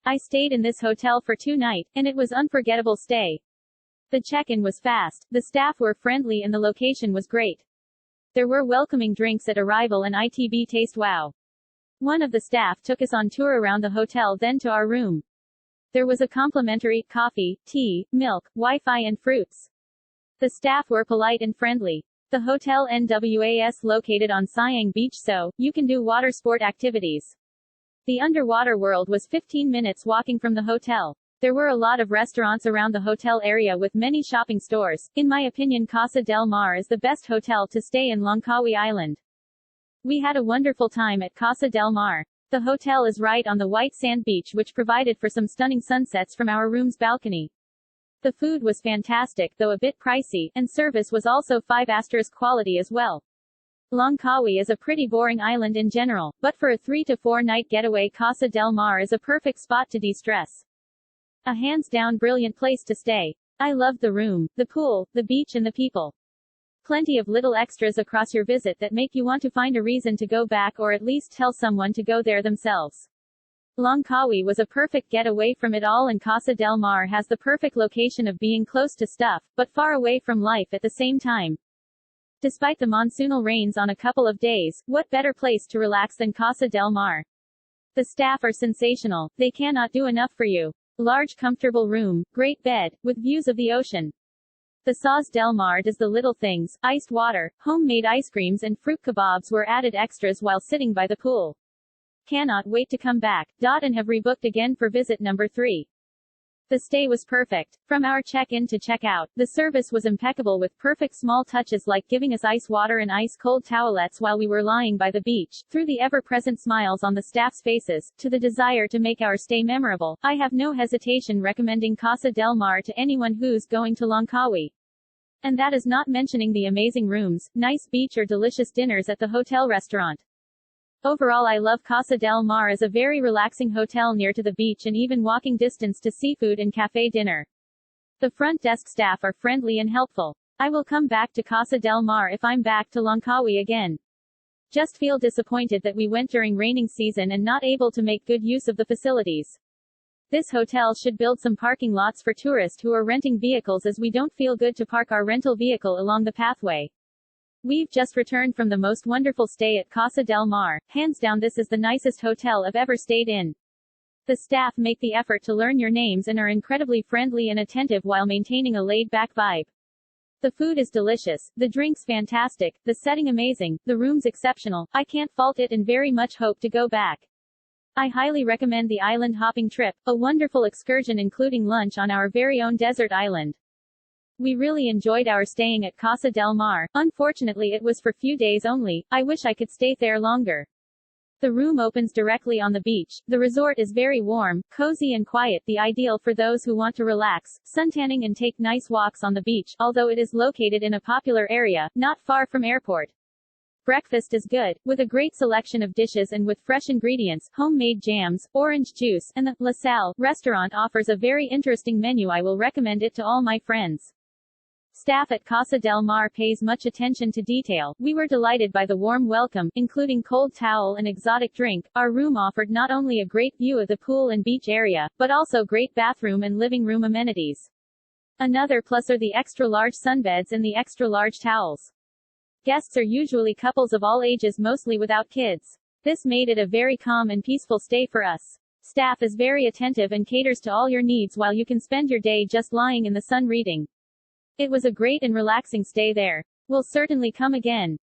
I stayed in this hotel for 2 nights, and it was unforgettable stay. The check-in was fast, the staff were friendly and the location was great. There were welcoming drinks at arrival and ITB taste wow. One of the staff took us on tour around the hotel then to our room. There was a complimentary coffee, tea, milk, Wi-Fi and fruits. The staff were polite and friendly. The Hotel NWAS located on Siang Beach so you can do water sport activities. The underwater world was 15 minutes walking from the hotel. There were a lot of restaurants around the hotel area with many shopping stores. In my opinion, Casa Del Mar is the best hotel to stay in Langkawi Island. We had a wonderful time at Casa Del Mar. The hotel is right on the white sand beach which provided for some stunning sunsets from our room's balcony. The food was fantastic though a bit pricey, and service was also 5 asterisk quality as well. Langkawi is a pretty boring island in general, but for a 3 to 4 night getaway Casa Del Mar is a perfect spot to de-stress. A hands-down brilliant place to stay. I loved the room, the pool, the beach and the people. Plenty of little extras across your visit that make you want to find a reason to go back or at least tell someone to go there themselves. Langkawi was a perfect getaway from it all and Casa Del Mar has the perfect location of being close to stuff, but far away from life at the same time. Despite the monsoonal rains on a couple of days, what better place to relax than Casa Del Mar? The staff are sensational, they cannot do enough for you. Large comfortable room, great bed, with views of the ocean. The Casa Del Mar does the little things, iced water, homemade ice creams and fruit kebabs were added extras while sitting by the pool. Cannot wait to come back, and have rebooked again for visit number 3. The stay was perfect. From our check-in to check-out, the service was impeccable with perfect small touches like giving us ice water and ice-cold towelettes while we were lying by the beach, through the ever-present smiles on the staff's faces, to the desire to make our stay memorable. I have no hesitation recommending Casa Del Mar to anyone who's going to Langkawi. And that is not mentioning the amazing rooms, nice beach or delicious dinners at the hotel restaurant. Overall I love Casa Del Mar as a very relaxing hotel near to the beach and even walking distance to seafood and cafe dinner. The front desk staff are friendly and helpful. I will come back to Casa Del Mar if I'm back to Langkawi again. Just feel disappointed that we went during raining season and not able to make good use of the facilities. This hotel should build some parking lots for tourists who are renting vehicles as we don't feel good to park our rental vehicle along the pathway. We've just returned from the most wonderful stay at Casa Del Mar. Hands down this is the nicest hotel I've ever stayed in. The staff make the effort to learn your names and are incredibly friendly and attentive while maintaining a laid-back vibe. The food is delicious, the drinks fantastic, the setting amazing, the rooms exceptional. I can't fault it and very much hope to go back. I highly recommend the island hopping trip, a wonderful excursion including lunch on our very own desert island. We really enjoyed our staying at Casa Del Mar. Unfortunately it was for few days only. I wish I could stay there longer. The room opens directly on the beach. The resort is very warm, cozy and quiet, the ideal for those who want to relax, suntanning and take nice walks on the beach, although it is located in a popular area, not far from airport. Breakfast is good, with a great selection of dishes and with fresh ingredients, homemade jams, orange juice, and the La Salle restaurant offers a very interesting menu. I will recommend it to all my friends. Staff at Casa Del Mar pays much attention to detail. We were delighted by the warm welcome, including cold towel and exotic drink. Our room offered not only a great view of the pool and beach area, but also great bathroom and living room amenities. Another plus are the extra-large sunbeds and the extra-large towels. Guests are usually couples of all ages, mostly without kids. This made it a very calm and peaceful stay for us. Staff is very attentive and caters to all your needs while you can spend your day just lying in the sun reading. It was a great and relaxing stay there. We'll certainly come again.